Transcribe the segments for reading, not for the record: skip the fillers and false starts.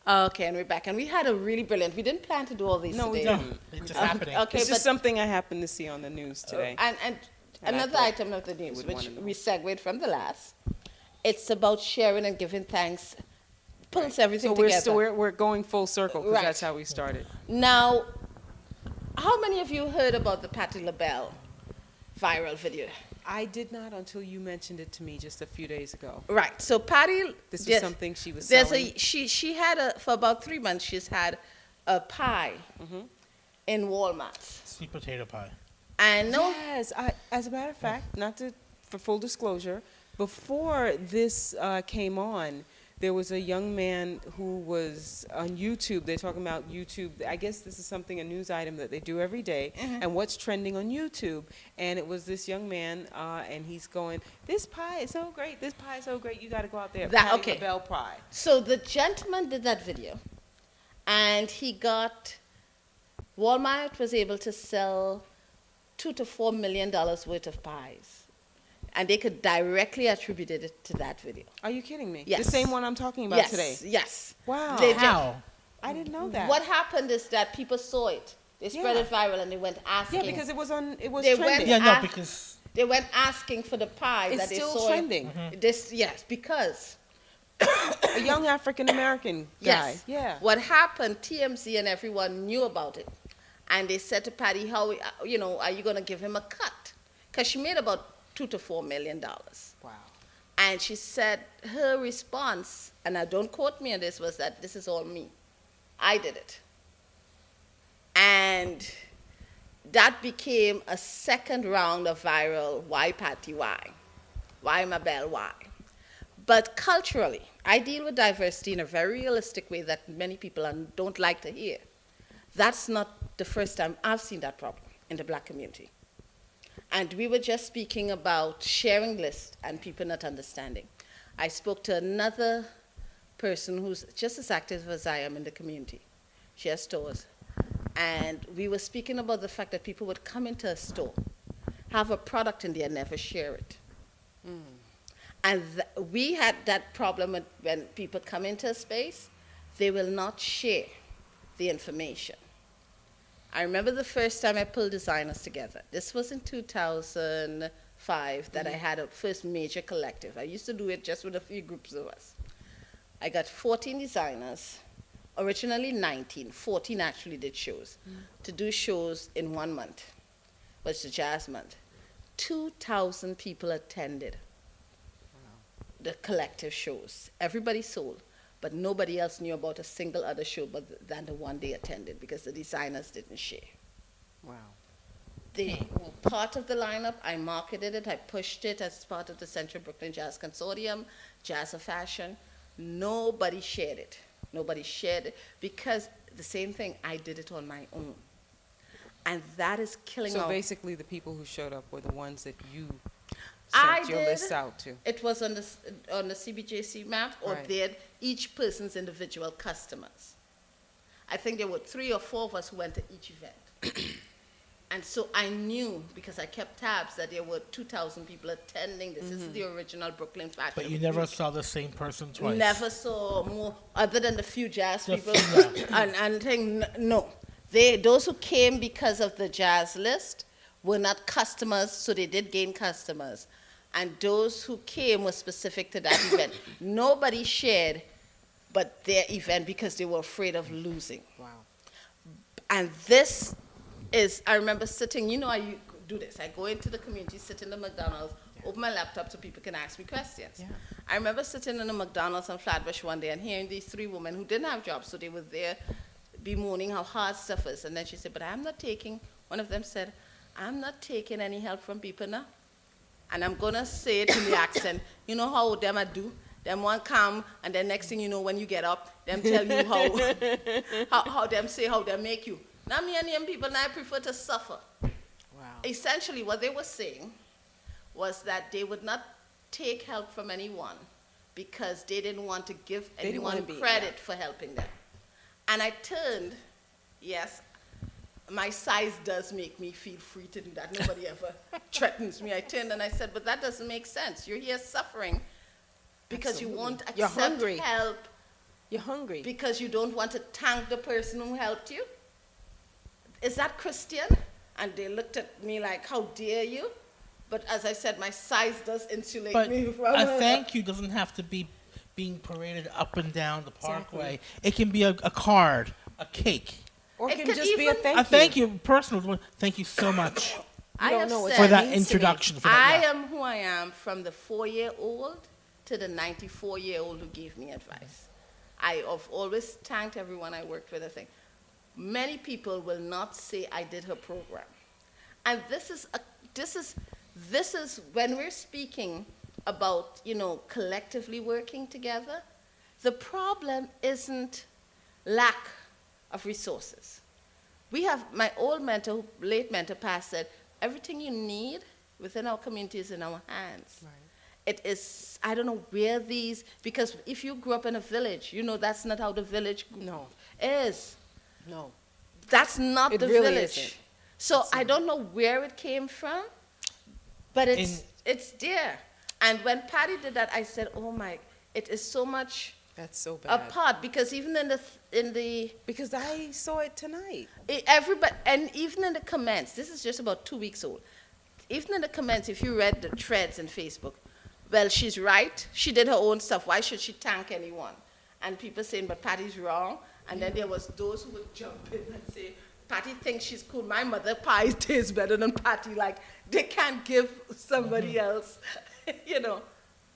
Okay, and we're back. And we had a really brilliant, we didn't plan to do all these No, we today. didn't. It's just happening. Okay, It's but just something I happened to see on the news today. and And I another thought item of the you news, would which wanna know. we segued from the last, it's about sharing and giving thanks, pulls everything So together. we're going full circle because Right. that's how we started. Now, how many of you heard about the Patti LaBelle viral video? I did not until you mentioned it to me just a few days ago. Right. So Patti, This was something she was there's selling. she had for about 3 months she's had a pie in Walmart, Sweet potato pie. and no, Yes, as a matter of fact, for full disclosure, before this came on, there was a young man who was on YouTube. They're talking about YouTube. I guess this is something, a news item that they do every day, and what's trending on YouTube. And it was this young man, and he's going, "This pie is so great. This pie is so great. You got to go out there." That- Patti okay. LaBelle pie. So the gentleman did that video, and he got, Walmart was able to sell $2 to $4 million worth of pies, and they could directly attribute it to that video. Are you kidding me? Yes. The same one I'm talking about Yes, today. yes. Wow. They- How? I didn't know that. What happened is that people saw it, they spread Yeah. it viral, and they went asking. Yeah, because it was They trending. went Yeah, no, Ah. because They went asking for the pie It's that they still saw. trending. This, yes, because A young African American guy. yes, Yeah. what happened? TMZ and everyone knew about it, and they said to Patty, "How are you going to give him a cut?" Because she made about $2 to $4 million, Wow. and she said her response, and now don't quote me on this, was that this is all me. I did it, and that became a second round of viral. Why Patty? Why Mabel? Why? But culturally, I deal with diversity in a very realistic way that many people don't like to hear. That's not the first time I've seen that problem in the black community. And we were just speaking about sharing lists and people not understanding. I spoke to another person who's just as active as I am in the community. She has stores. And we were speaking about the fact that people would come into a store, have a product in there, and never share it. And we had that problem when people come into a space, they will not share the information. I remember the first time I pulled designers together. This was in 2005 that I had a first major collective. I used to do it just with a few groups of us. I got 14 designers, originally 19, 14 actually did shows, to do shows in 1 month, was the jazz month. 2,000 people attended the collective shows. Everybody sold, but nobody else knew about a single other show than the one they attended because the designers didn't share. Wow. They were part of the lineup. I marketed it. I pushed it as part of the Central Brooklyn Jazz Consortium, Jazz of Fashion. Nobody shared it. Nobody shared it because the same thing, I did it on my own. And that is killing So off. basically, the people who showed up were the ones that you I sent your did. lists out to. It was on the CBJC map, or Right. they had each person's individual customers. I think there were 3 or 4 of us who went to each event. And so I knew, because I kept tabs, that there were 2,000 people attending this. This is the original Brooklyn Fashion but you Week. never saw the same person twice. Never saw more, other than the few jazz The people. few, and think, no. Those who came because of the jazz list were not customers, so they did gain customers. And those who came were specific to that event. Nobody shared but their event because they were afraid of losing. Wow. And this is, I remember sitting, I do this. I go into the community, sit in the McDonald's, open my laptop so people can ask me questions. Yeah. I remember sitting in the McDonald's on Flatbush one day and hearing these 3 women who didn't have jobs, so they were there bemoaning how hard stuff is. And then she said, but one of them said, I'm not taking any help from people now. And I'm going to say it in the accent. You know how them I do? Them one come, and then next thing you know, when you get up, them tell you how them say how they make you. Now me and them people, now I prefer to suffer. Wow. Essentially, what they were saying was that they would not take help from anyone because they didn't want to give They didn't anyone wanna be- credit yeah. for helping them. And I turned, yes, my size does make me feel free to do that. Nobody ever threatens me. I turned and I said, but that doesn't make sense. You're here suffering because you Absolutely. won't You're accept hungry. help. You're hungry. because you don't want to thank the person who helped you? Is that Christian? And they looked at me like, how dare you? But as I said, my size does insulate But me from a thank you doesn't have to be being paraded up and down the parkway. Exactly. It can be a card, a cake. Or It it can could just be a even- thank you. A thank you, personal. Thank you so much I don't have know what said, for that means to me. introduction. For I that, yeah. am who I am from the 4-year-old to the 94-year-old who gave me advice. I have always thanked everyone I worked with. I think many people will not say I did her program, and this is when we're speaking about collectively working together. The problem isn't lack of resources. We have my old mentor, late mentor, past said, everything you need within our community is in our hands. Right. It is, I don't know where these, because if you grew up in a village, that's not how the village No. is. No. That's not It the really village. isn't. So It's I not. don't know where it came from, but it's there. And when Patty did that, I said, oh my, it is so much That's so bad. apart, because even in the Because I saw it tonight. everybody, and even in the comments, this is just about 2 weeks old. Even in the comments, if you read the threads in Facebook, well, she's right. She did her own stuff. Why should she thank anyone? And people saying, but Patty's wrong. And then there was those who would jump in and say, Patty thinks she's cool. My mother pie tastes better than Patty. Like, they can't give somebody else,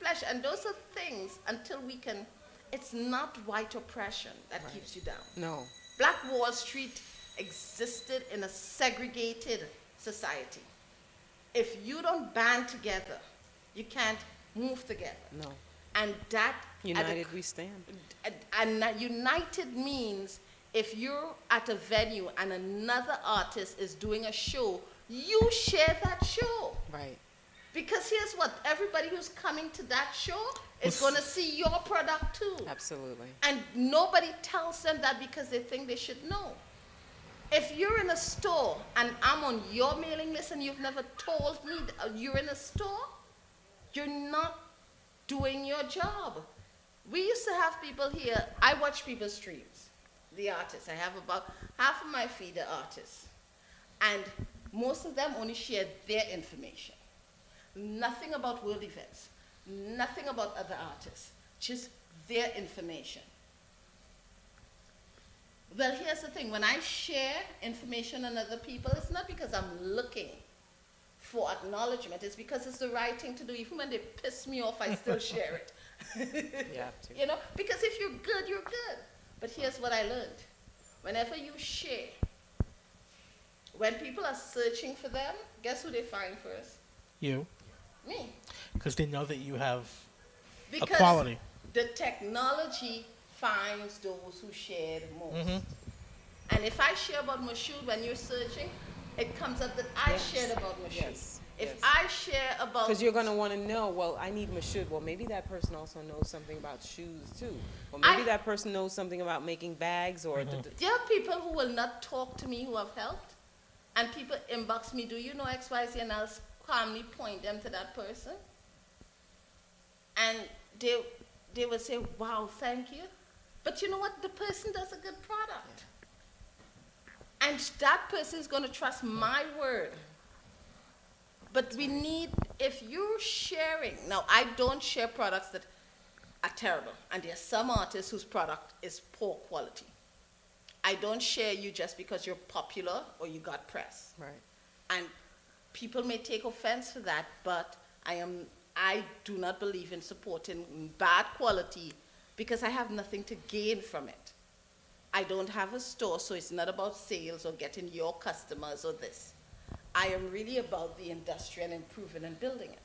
flesh. And those are things, until we can, it's not white oppression that keeps you down. No. Black Wall Street existed in a segregated society. If you don't band together, you can't move together. No. And that United we stand. and united means if you're at a venue and another artist is doing a show, you share that show. Right. Because here's what, everybody who's coming to that show is going to see your product too. Absolutely. And nobody tells them that because they think they should know. If you're in a store and I'm on your mailing list and you've never told me that you're in a store, you're not doing your job. We used to have people here, I watch people's streams, the artists. I have about half of my feed are artists. And most of them only share their information. Nothing about world events, nothing about other artists, just their information. Well, here's the thing, when I share information on other people, it's not because I'm looking for acknowledgement, it's because it's the right thing to do. Even when they piss me off, I still share it. You have to. Because if you're good, you're good. But here's what I learned. Whenever you share, when people are searching for them, guess who they find first? You, Me. because they know that you have Because quality. the technology finds those who share the most. Mhm. And if I share about Mashoud when you're searching, it comes up that I Yes. shared about Mashoud. Yes. If Yes. I share about... Because you're going to want to know, well, I need Mashoud. Well, maybe that person also knows something about shoes, too. Or maybe that person knows something about making bags or... There are people who will not talk to me who have helped, and people inbox me, do you know XYZ? And I'll calmly point them to that person. And they will say, wow, thank you. But you know what? The person does a good product. And that person is going to trust my word. But we need, if you're sharing, now I don't share products that are terrible, and there are some artists whose product is poor quality. I don't share you just because you're popular or you got press. Right. And people may take offense for that, but I do not believe in supporting bad quality because I have nothing to gain from it. I don't have a store, so it's not about sales or getting your customers or this. I am really about the industry and improving and building it.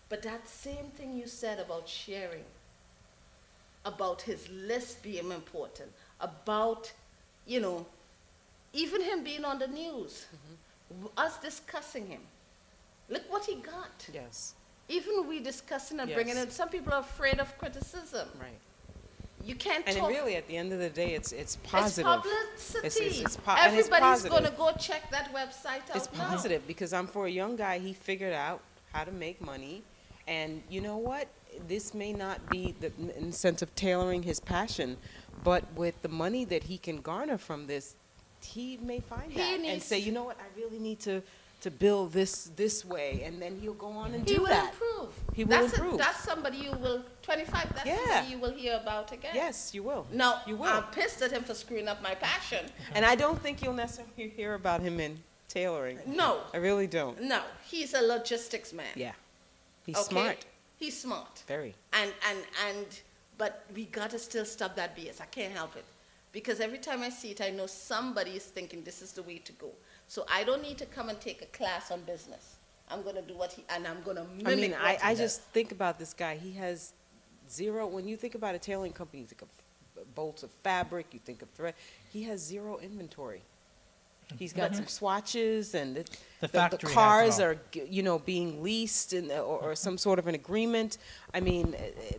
But that same thing you said about sharing, about his list being important, about, even him being on the news, us discussing him. Look what he got. Yes. Even we discussing and bringing Yes. it, some people are afraid of criticism. Right. You can't And talk. really, at the end of the day, it's It's positive. publicity. And it's positive. Everybody's going to go check that website out It's now. positive because for a young guy, he figured out how to make money. And you know what? This may not be in the sense of tailoring his passion, But with the money that he can garner from this, he may find He that and needs say, you know what, I really need to build this way, and then he'll go on and He do will that. improve. He will That's improve. That's somebody you will, 25, that's Yeah. somebody you will hear about again. Yes, you will. No, You will. I'm pissed at him for screwing up my passion. And I don't think you'll necessarily hear about him in tailoring. No, I really don't. no, he's a logistics man. Yeah. He's Okay? smart. He's smart. Very. But we gotta still stop that BS. I can't help it. Because every time I see it, I know somebody is thinking this is the way to go. So I don't need to come and take a class on business. I'm gonna do and I'm gonna mimic I mean, what I he just think about this guy. He has zero, when you think about a tailoring company, you think of bolts of fabric, you think of thread. He has zero inventory. He's got some swatches, and the factory has it cars all. are, being leased or some sort of an agreement. I mean,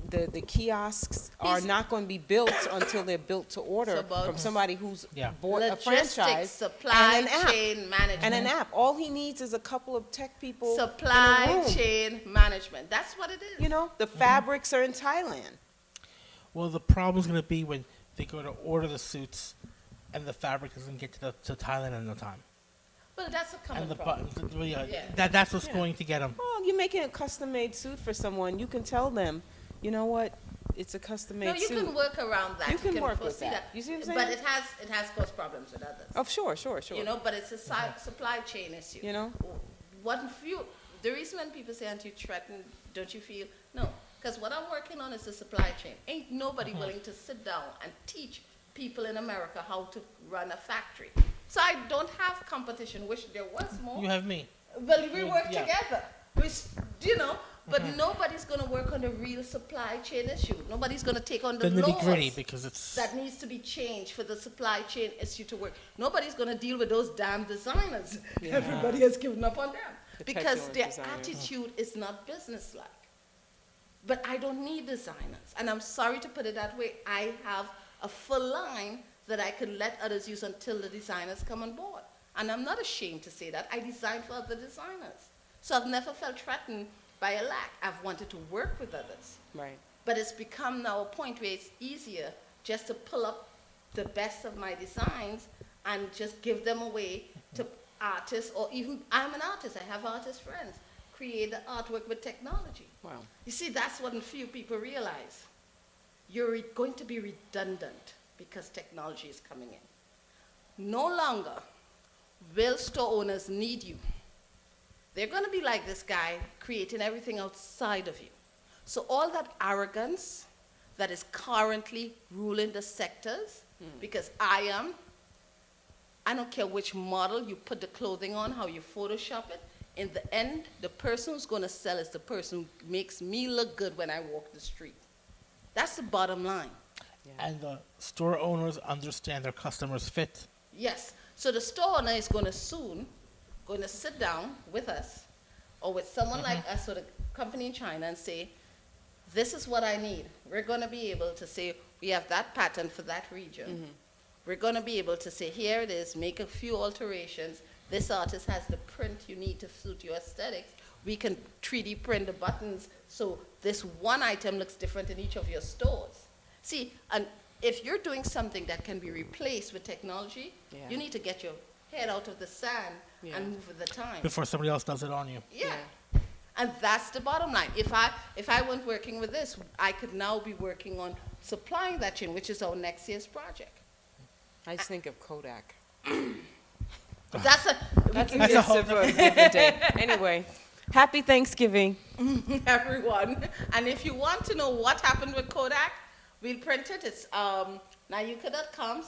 the kiosks are not going to be built until they're built to order It's about from somebody who's Yeah. bought a Logistics, franchise supply and an app. chain management. And an app. All he needs is a couple of tech people in a Supply room. chain management. That's what it is. You know, the fabrics are in Thailand. Well, the problem's going to be when they go to order the suits and the fabric doesn't get to Thailand in no time. Well, that's a common And the problem. buttons, yeah, Yeah. that's what's Yeah. going to get them. Well, you're making a custom-made suit for someone. You can tell them, you know what, it's a custom-made No, you suit. can work around that. You can work with foresee that. You see what I'm But saying? it has caused problems with others. Oh, sure. You know, but it's a supply chain issue. You know? The reason when people say, aren't you threatened, don't you feel? No, because what I'm working on is the supply chain. Ain't nobody willing to sit down and teach people in America how to run a factory. So I don't have competition, wish there was more. You have me. Well, we work Yeah. together. But nobody's going to work on the real supply chain issue. Nobody's going to take on the The nitty gritty, laws because it's that needs to be changed for the supply chain issue to work. Nobody's going to deal with those damn designers. Everybody has given up on them The because petulant their designers. attitude is not businesslike. But I don't need designers, and I'm sorry to put it that way. I have a full line that I can let others use until the designers come on board. And I'm not ashamed to say that. I design for other designers. So I've never felt threatened by a lack. I've wanted to work with others. Right. But it's become now a point where it's easier just to pull up the best of my designs and just give them away to artists, or even, I'm an artist, I have artist friends, create the artwork with technology. Wow. You see, that's what few people realize. You're going to be redundant because technology is coming in. No longer will store owners need you. They're going to be like this guy creating everything outside of you. So all that arrogance that is currently ruling the sectors, because I don't care which model you put the clothing on, how you Photoshop it, in the end, the person who's going to sell is the person who makes me look good when I walk the street. That's the bottom line. and the store owners understand their customers' fit. Yes. So the store owner is going to sit down with us or with someone like us or the company in China and say, this is what I need. We're going to be able to say, we have that pattern for that region. We're going to be able to say, here it is, make a few alterations. This artist has the print you need to suit your aesthetics. We can 3D print the buttons so this one item looks different in each of your stores. See, and if you're doing something that can be replaced with technology, you need to get your head out of the sand and move with the time. Before somebody else does it on you. Yeah. And that's the bottom line. If I weren't working with this, I could now be working on supplying that chain, which is our next year's project. I just think of Kodak. That's a whole different day. Anyway, happy Thanksgiving. everyone. And if you want to know what happened with Kodak, we'll print it. It's NYukCo.com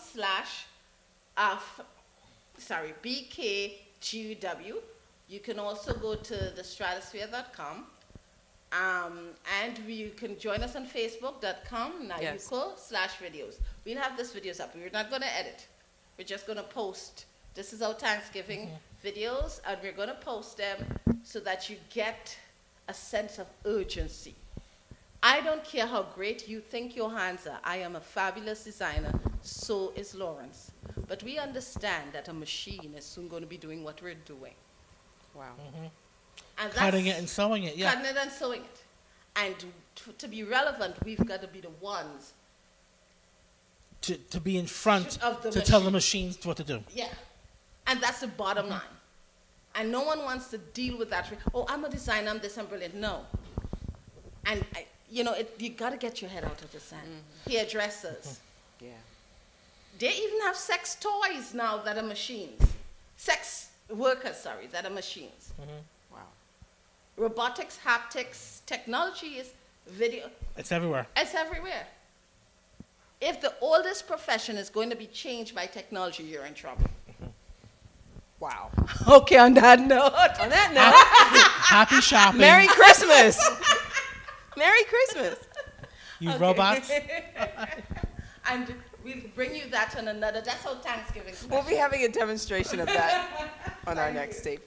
/ BKGW. You can also go to thestratosphere.com. And you can join us on Facebook.com, NYukCo /videos. We'll have these videos up. We're not going to edit. We're just going to post. This is our Thanksgiving videos, and we're going to post them so that you get a sense of urgency. I don't care how great you think your hands are. I am a fabulous designer. So is Lawrence. But we understand that a machine is soon going to be doing what we're doing. Wow. And Cutting that's- it and sewing it, yeah. Cutting it and sewing it. And to be relevant, we've got to be the ones to be in front Of the to tell the machine. machines what to do. Yeah. And that's the bottom line. And no one wants to deal with that. Oh, I'm a designer, I'm this, I'm brilliant. No. And, you got to get your head out of the sand. Hairdressers. Yeah. They even have sex toys now that are machines. Sex workers, sorry, that are machines. Wow. Robotics, haptics, technology is video. It's everywhere. It's everywhere. If the oldest profession is going to be changed by technology, you're in trouble. Wow. Okay, on that note. On that note, Happy shopping. Merry Christmas. Merry Christmas. You Okay. robots. And we'll bring you that on another. That's how Thanksgiving. We'll be having a demonstration of that on our next tape.